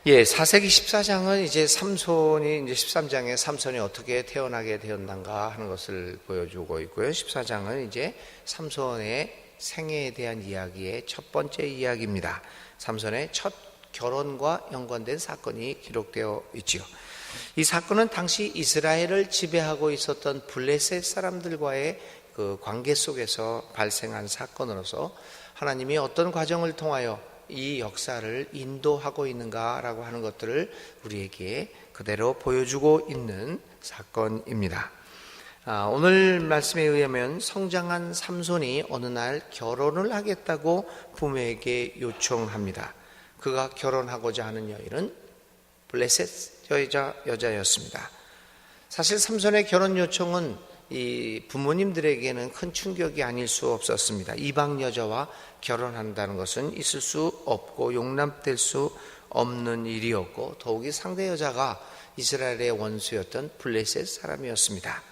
예, 사세기 14장은 이제 삼손이 이제 13장에 삼손이 어떻게 태어나게 되었는가 하는 것을 보여주고 있고요. 14장은 이제 삼손의 생애에 대한 이야기의 첫 번째 이야기입니다. 삼손의 첫 결혼과 연관된 사건이 기록되어 있지요. 이 사건은 당시 이스라엘을 지배하고 있었던 블레셋 사람들과의 그 관계 속에서 발생한 사건으로서 하나님이 어떤 과정을 통하여 이 역사를 인도하고 있는가라고 하는 것들을 우리에게 그대로 보여주고 있는 사건입니다. 오늘 말씀에 의하면 성장한 삼손이 어느 날 결혼을 하겠다고 부모에게 요청합니다. 그가 결혼하고자 하는 여인은 블레셋 여자였습니다. 사실 삼손의 결혼 요청은 이 부모님들에게는 큰 충격이 아닐 수 없었습니다. 이방 여자와 결혼한다는 것은 있을 수 없고 용납될 수 없는 일이었고, 더욱이 상대 여자가 이스라엘의 원수였던 블레셋 사람이었습니다.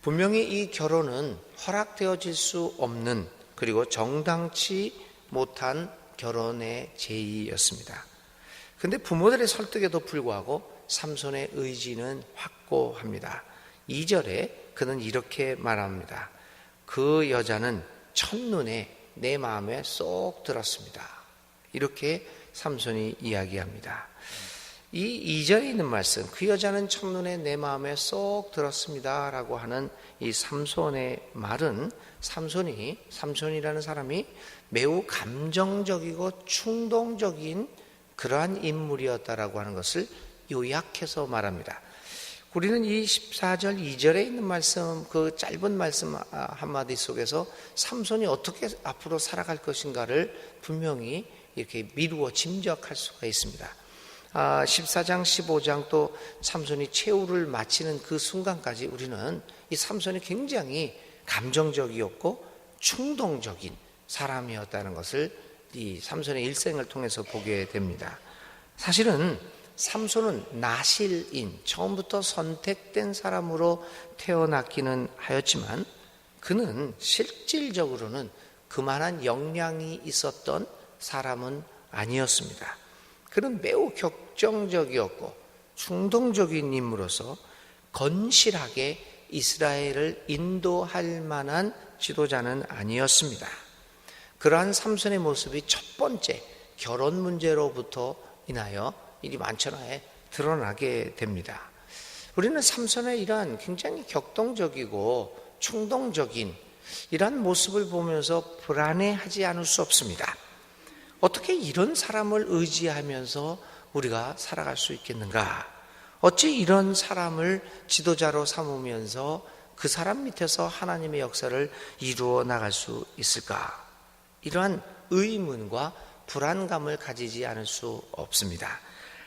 분명히 이 결혼은 허락되어질 수 없는, 그리고 정당치 못한 결혼의 제의였습니다. 그런데 부모들의 설득에도 불구하고 삼손의 의지는 확고합니다. 2절에 그는 이렇게 말합니다. 그 여자는 첫눈에 내 마음에 쏙 들었습니다. 이렇게 삼손이 이야기합니다. 이 2절에 있는 말씀, 그 여자는 첫눈에 내 마음에 쏙 들었습니다 라고 하는 이 삼손의 말은 삼손이라는 사람이 매우 감정적이고 충동적인 그러한 인물이었다라고 하는 것을 요약해서 말합니다. 우리는 이 14절 2절에 있는 말씀, 그 짧은 말씀 한마디 속에서 삼손이 어떻게 앞으로 살아갈 것인가를 분명히 이렇게 미루어 짐작할 수가 있습니다. 14장 15장 또 삼손이 최후를 마치는 그 순간까지 우리는 이 삼손이 굉장히 감정적이었고 충동적인 사람이었다는 것을 이 삼손의 일생을 통해서 보게 됩니다. 사실은 삼손은 나실인, 처음부터 선택된 사람으로 태어났기는 하였지만 그는 실질적으로는 그만한 역량이 있었던 사람은 아니었습니다. 그는 매우 격정적이었고 충동적인 인물로서 건실하게 이스라엘을 인도할 만한 지도자는 아니었습니다. 그러한 삼손의 모습이 첫 번째 결혼 문제로부터 인하여 일이 만천하에 드러나게 됩니다. 우리는 삼손의 이러한 굉장히 격동적이고 충동적인 이러한 모습을 보면서 불안해하지 않을 수 없습니다. 어떻게 이런 사람을 의지하면서 우리가 살아갈 수 있겠는가? 어찌 이런 사람을 지도자로 삼으면서 그 사람 밑에서 하나님의 역사를 이루어 나갈 수 있을까? 이러한 의문과 불안감을 가지지 않을 수 없습니다.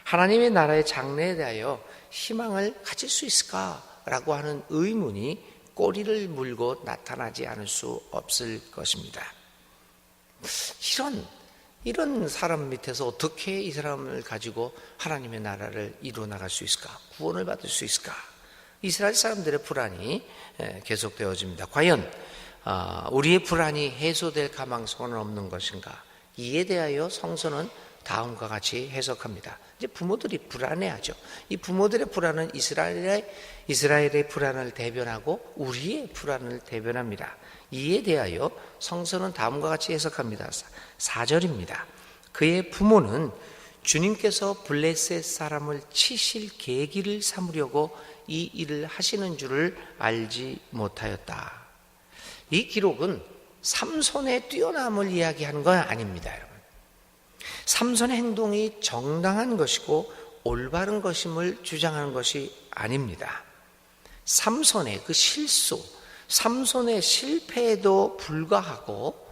하나님의 나라의 장래에 대하여 희망을 가질 수 있을까라고 하는 의문이 꼬리를 물고 나타나지 않을 수 없을 것입니다. 이런 사람 밑에서 어떻게 이 사람을 가지고 하나님의 나라를 이루어 나갈 수 있을까? 구원을 받을 수 있을까? 이스라엘 사람들의 불안이 계속되어집니다. 과연 우리의 불안이 해소될 가망성은 없는 것인가? 이에 대하여 성서는 다음과 같이 해석합니다. 이제 부모들이 불안해하죠. 이 부모들의 불안은 이스라엘의 불안을 대변하고 우리의 불안을 대변합니다. 이에 대하여 성서는 다음과 같이 해석합니다. 4절입니다. 그의 부모는 주님께서 블레셋 사람을 치실 계기를 삼으려고 이 일을 하시는 줄을 알지 못하였다. 이 기록은 삼손의 뛰어남을 이야기하는 건 아닙니다, 여러분. 삼손의 행동이 정당한 것이고 올바른 것임을 주장하는 것이 아닙니다. 삼손의 그 실수, 삼손의 실패에도 불구하고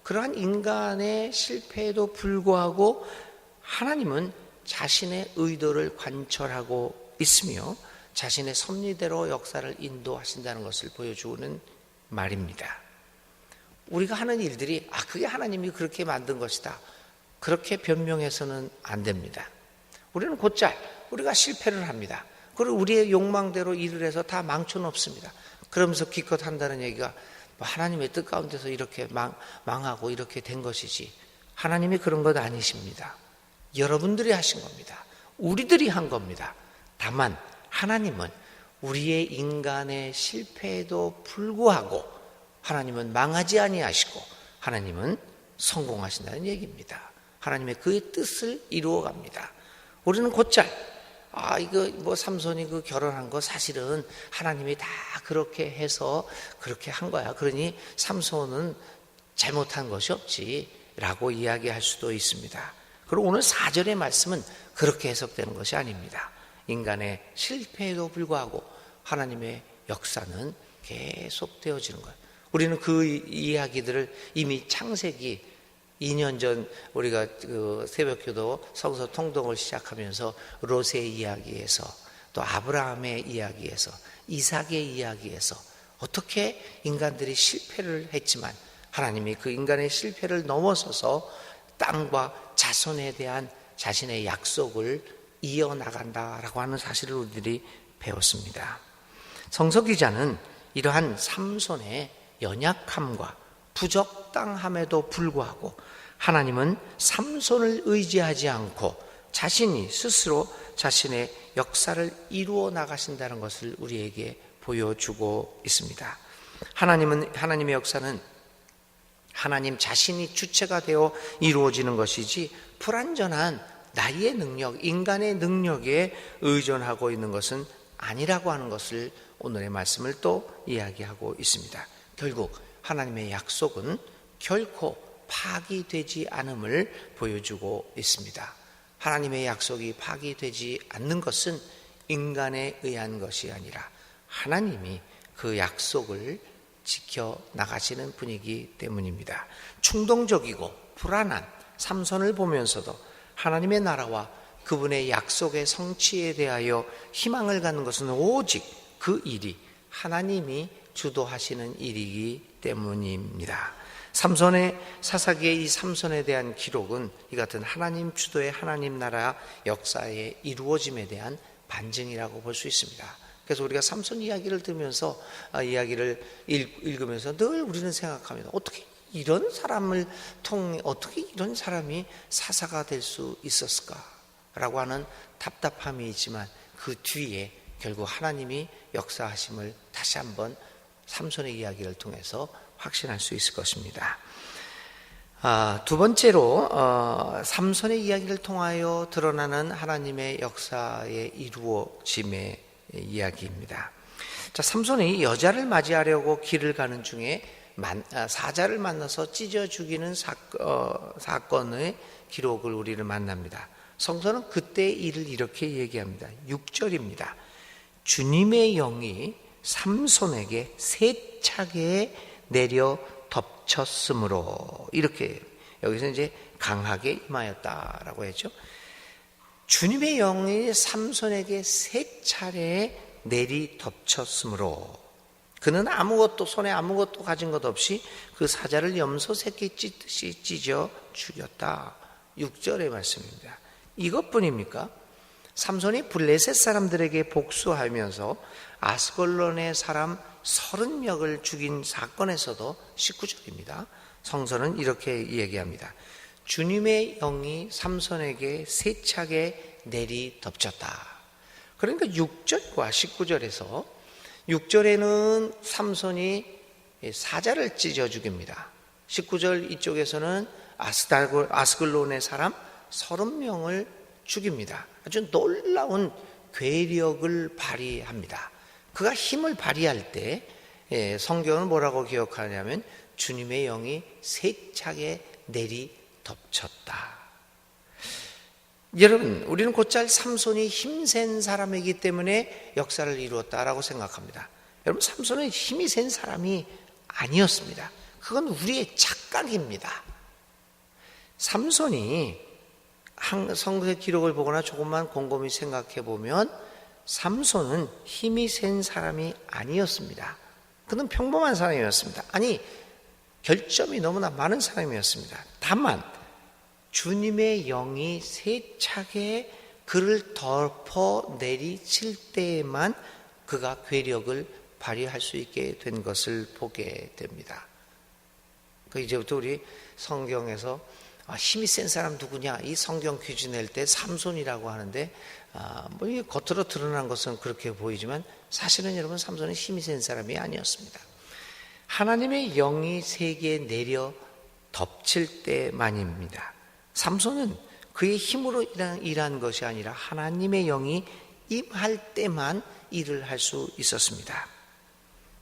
그러한 인간의 실패에도 불구하고 하나님은 자신의 의도를 관철하고 있으며 자신의 섭리대로 역사를 인도하신다는 것을 보여주는 말입니다. 우리가 하는 일들이 그게 하나님이 그렇게 만든 것이다, 그렇게 변명해서는 안 됩니다. 우리는 곧잘 우리가 실패를 합니다. 그리고 우리의 욕망대로 일을 해서 다 망쳐놓습니다. 그러면서 기껏 한다는 얘기가 하나님의 뜻 가운데서 이렇게 망하고 이렇게 된 것이지 하나님이 그런 것 아니십니다. 여러분들이 하신 겁니다. 우리들이 한 겁니다. 다만 하나님은 우리의 인간의 실패에도 불구하고 하나님은 망하지 아니하시고 하나님은 성공하신다는 얘기입니다. 하나님의 그의 뜻을 이루어 갑니다. 우리는 곧잘 이거 뭐 삼손이 그 결혼한 거 사실은 하나님이 다 그렇게 해서 그렇게 한 거야. 그러니 삼손은 잘못한 것이 없지라고 이야기할 수도 있습니다. 그리고 오늘 4절의 말씀은 그렇게 해석되는 것이 아닙니다. 인간의 실패에도 불구하고 하나님의 역사는 계속 되어지는 거예요. 우리는 그 이야기들을 이미 창세기 2년 전 우리가 그 새벽기도 성서 통독을 시작하면서 롯의 이야기에서 또 아브라함의 이야기에서 이삭의 이야기에서 어떻게 인간들이 실패를 했지만 하나님이 그 인간의 실패를 넘어서서 땅과 자손에 대한 자신의 약속을 이어나간다라고 하는 사실을 우리들이 배웠습니다. 성서 기자는 이러한 삼손의 연약함과 부적당함에도 불구하고 하나님은 삼손을 의지하지 않고 자신이 스스로 자신의 역사를 이루어 나가신다는 것을 우리에게 보여주고 있습니다. 하나님의 역사는 하나님 자신이 주체가 되어 이루어지는 것이지 불완전한 나의 능력, 인간의 능력에 의존하고 있는 것은 아니라고 하는 것을 오늘의 말씀을 또 이야기하고 있습니다. 결국 하나님의 약속은 결코 파기되지 않음을 보여주고 있습니다. 하나님의 약속이 파기되지 않는 것은 인간에 의한 것이 아니라 하나님이 그 약속을 지켜나가시는 분이기 때문입니다. 충동적이고 불안한 삼손을 보면서도 하나님의 나라와 그분의 약속의 성취에 대하여 희망을 갖는 것은 오직 그 일이 하나님이 주도하시는 일이기 때문입니다. 삼손의 사사기의 이 삼손에 대한 기록은 이 같은 하나님 주도의 하나님 나라 역사의 이루어짐에 대한 반증이라고 볼 수 있습니다. 그래서 우리가 삼손 이야기를 들으면서 이야기를 읽으면서 늘 우리는 생각합니다. 어떻게 이런 사람을 통해 어떻게 이런 사람이 사사가 될 수 있었을까라고 하는 답답함이 있지만 그 뒤에 결국 하나님이 역사하심을 다시 한번 삼손의 이야기를 통해서 확신할 수 있을 것입니다. 두 번째로 삼손의 이야기를 통하여 드러나는 하나님의 역사의 이루어짐의 이야기입니다. 자, 삼손이 여자를 맞이하려고 길을 가는 중에 사자를 만나서 찢어 죽이는 사건의 기록을 우리를 만납니다. 성서는 그때의 일을 이렇게 얘기합니다. 6절입니다. 주님의 영이 삼손에게 세차게 내려 덮쳤으므로, 이렇게 여기서 이제 강하게 임하였다라고 했죠. 주님의 영이 삼손에게 세 차례 내리 덮쳤으므로 그는 손에 아무것도 가진 것 없이 그 사자를 염소 새끼 찢듯이 찢어 죽였다. 6절의 말씀입니다. 이것뿐입니까? 삼손이 블레셋 사람들에게 복수하면서 아스글론의 사람 30명을 죽인 사건에서도 19절입니다. 성서는 이렇게 얘기합니다. 주님의 영이 삼손에게 세차게 내리 덮쳤다. 그러니까 6절과 19절에서 6절에는 삼손이 사자를 찢어 죽입니다. 19절 이쪽에서는 아스글론의 사람 30명을 죽입니다. 아주 놀라운 괴력을 발휘합니다. 그가 힘을 발휘할 때 성경은 뭐라고 기억하냐면 주님의 영이 세차게 내리 덮쳤다. 여러분, 우리는 곧잘 삼손이 힘센 사람이기 때문에 역사를 이루었다라고 생각합니다. 여러분, 삼손은 힘이 센 사람이 아니었습니다. 그건 우리의 착각입니다. 삼손이 성서의 기록을 보거나 조금만 곰곰이 생각해 보면 삼손은 힘이 센 사람이 아니었습니다. 그는 평범한 사람이었습니다. 아니, 결점이 너무나 많은 사람이었습니다. 다만 주님의 영이 세차게 그를 덮어 내리칠 때에만 그가 괴력을 발휘할 수 있게 된 것을 보게 됩니다. 이제부터 우리 성경에서 힘이 센 사람 누구냐? 이 성경 퀴즈 낼 때 삼손이라고 하는데 뭐 이게 겉으로 드러난 것은 그렇게 보이지만 사실은 여러분 삼손은 힘이 센 사람이 아니었습니다. 하나님의 영이 세계에 내려 덮칠 때만입니다. 삼손은 그의 힘으로 일한 것이 아니라 하나님의 영이 임할 때만 일을 할 수 있었습니다.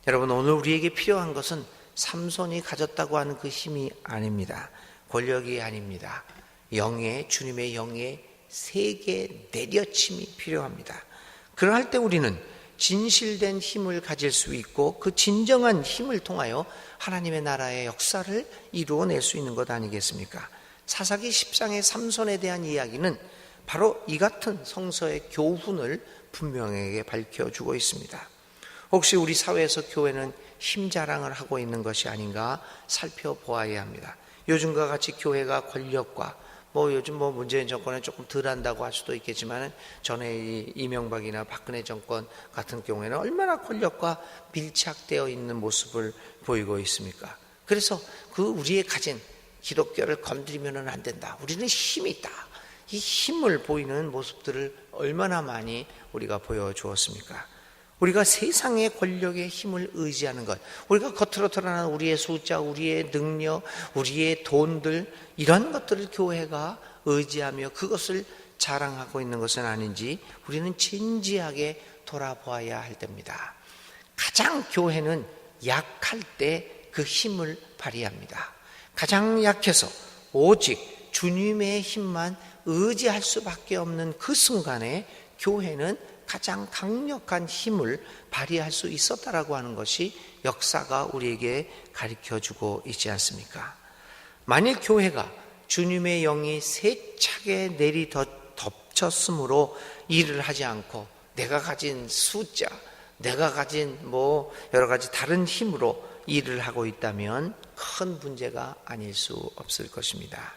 여러분, 오늘 우리에게 필요한 것은 삼손이 가졌다고 하는 그 힘이 아닙니다. 권력이 아닙니다. 주님의 영의 세계 내려침이 필요합니다. 그럴 때 우리는 진실된 힘을 가질 수 있고 그 진정한 힘을 통하여 하나님의 나라의 역사를 이루어낼 수 있는 것 아니겠습니까? 사사기 10장의 삼손에 대한 이야기는 바로 이 같은 성서의 교훈을 분명하게 밝혀주고 있습니다. 혹시 우리 사회에서 교회는 힘 자랑을 하고 있는 것이 아닌가 살펴보아야 합니다. 요즘과 같이 교회가 권력과 요즘 문재인 정권은 조금 덜 한다고 할 수도 있겠지만 전에 이명박이나 박근혜 정권 같은 경우에는 얼마나 권력과 밀착되어 있는 모습을 보이고 있습니까? 그래서 우리의 가진 기독교를 건드리면 안 된다. 우리는 힘이 있다. 이 힘을 보이는 모습들을 얼마나 많이 우리가 보여주었습니까? 우리가 세상의 권력의 힘을 의지하는 것, 우리가 겉으로 드러나는 우리의 숫자, 우리의 능력, 우리의 돈들, 이런 것들을 교회가 의지하며 그것을 자랑하고 있는 것은 아닌지 우리는 진지하게 돌아보아야 할 때입니다. 가장 교회는 약할 때 그 힘을 발휘합니다. 가장 약해서 오직 주님의 힘만 의지할 수밖에 없는 그 순간에 교회는 가장 강력한 힘을 발휘할 수 있었다라고 하는 것이 역사가 우리에게 가르쳐주고 있지 않습니까? 만일 교회가 주님의 영이 세차게 내리 덮쳤으므로 일을 하지 않고 내가 가진 숫자, 내가 가진 여러 가지 다른 힘으로 일을 하고 있다면 큰 문제가 아닐 수 없을 것입니다.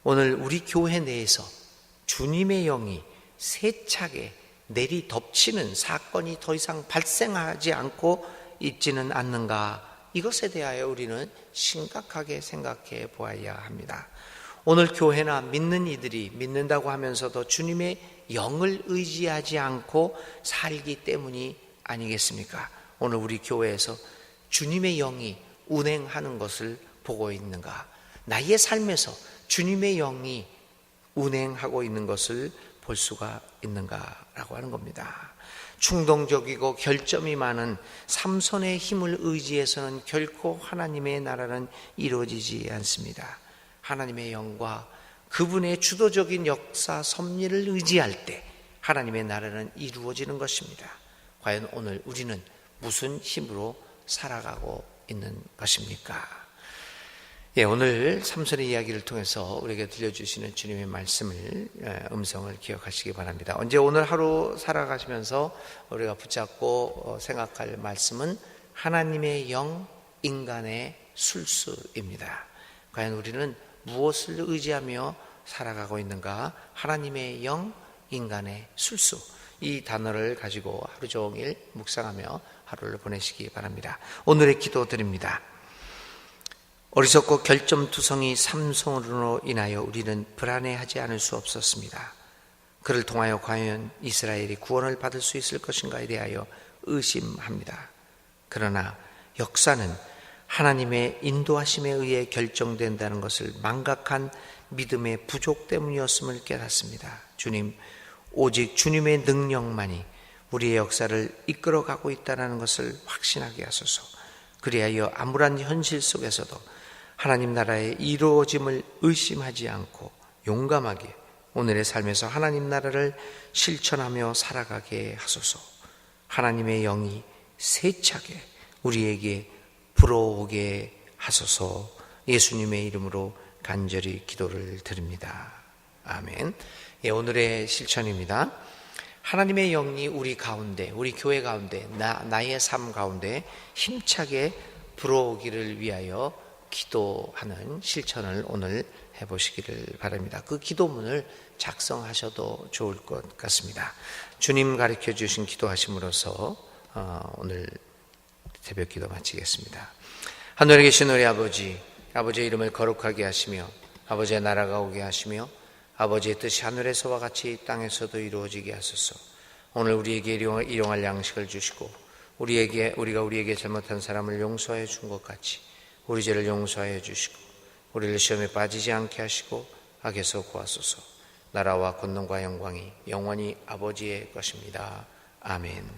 오늘 우리 교회 내에서 주님의 영이 세차게 내리 덮치는 사건이 더 이상 발생하지 않고 있지는 않는가, 이것에 대하여 우리는 심각하게 생각해 보아야 합니다. 오늘 교회나 믿는 이들이 믿는다고 하면서도 주님의 영을 의지하지 않고 살기 때문이 아니겠습니까? 오늘 우리 교회에서 주님의 영이 운행하는 것을 보고 있는가? 나의 삶에서 주님의 영이 운행하고 있는 것을 볼 수가 있는가라고 하는 겁니다. 충동적이고 결점이 많은 삼손의 힘을 의지해서는 결코 하나님의 나라는 이루어지지 않습니다. 하나님의 영과 그분의 주도적인 역사 섭리를 의지할 때 하나님의 나라는 이루어지는 것입니다. 과연 오늘 우리는 무슨 힘으로 살아가고 있는 것입니까? 오늘 삼손의 이야기를 통해서 우리에게 들려주시는 주님의 말씀을, 음성을 기억하시기 바랍니다. 언제 오늘 하루 살아가시면서 우리가 붙잡고 생각할 말씀은 하나님의 영, 인간의 술수입니다. 과연 우리는 무엇을 의지하며 살아가고 있는가? 하나님의 영, 인간의 술수, 이 단어를 가지고 하루 종일 묵상하며 하루를 보내시기 바랍니다. 오늘의 기도 드립니다. 어리석고 결점투성이 삼손으로 인하여 우리는 불안해하지 않을 수 없었습니다. 그를 통하여 과연 이스라엘이 구원을 받을 수 있을 것인가에 대하여 의심합니다. 그러나 역사는 하나님의 인도하심에 의해 결정된다는 것을 망각한 믿음의 부족 때문이었음을 깨닫습니다. 주님, 오직 주님의 능력만이 우리의 역사를 이끌어가고 있다는 것을 확신하게 하소서. 그리하여 암울한 현실 속에서도 하나님 나라의 이루어짐을 의심하지 않고 용감하게 오늘의 삶에서 하나님 나라를 실천하며 살아가게 하소서. 하나님의 영이 세차게 우리에게 불어오게 하소서. 예수님의 이름으로 간절히 기도를 드립니다. 아멘. 오늘의 실천입니다. 하나님의 영이 우리 가운데, 우리 교회 가운데, 나의 삶 가운데 힘차게 불어오기를 위하여 기도하는 실천을 오늘 해보시기를 바랍니다. 그 기도문을 작성하셔도 좋을 것 같습니다. 주님 가르쳐 주신 기도하심으로써 오늘 새벽 기도 마치겠습니다. 하늘에 계신 우리 아버지, 아버지의 이름을 거룩하게 하시며 아버지의 나라가 오게 하시며 아버지의 뜻이 하늘에서와 같이 땅에서도 이루어지게 하소서. 오늘 우리에게 일용할 양식을 주시고 우리가 우리에게 잘못한 사람을 용서하여 준 것 같이 우리 죄를 용서하여 주시고 우리를 시험에 빠지지 않게 하시고 악에서 구하소서. 나라와 권능과 영광이 영원히 아버지의 것입니다. 아멘.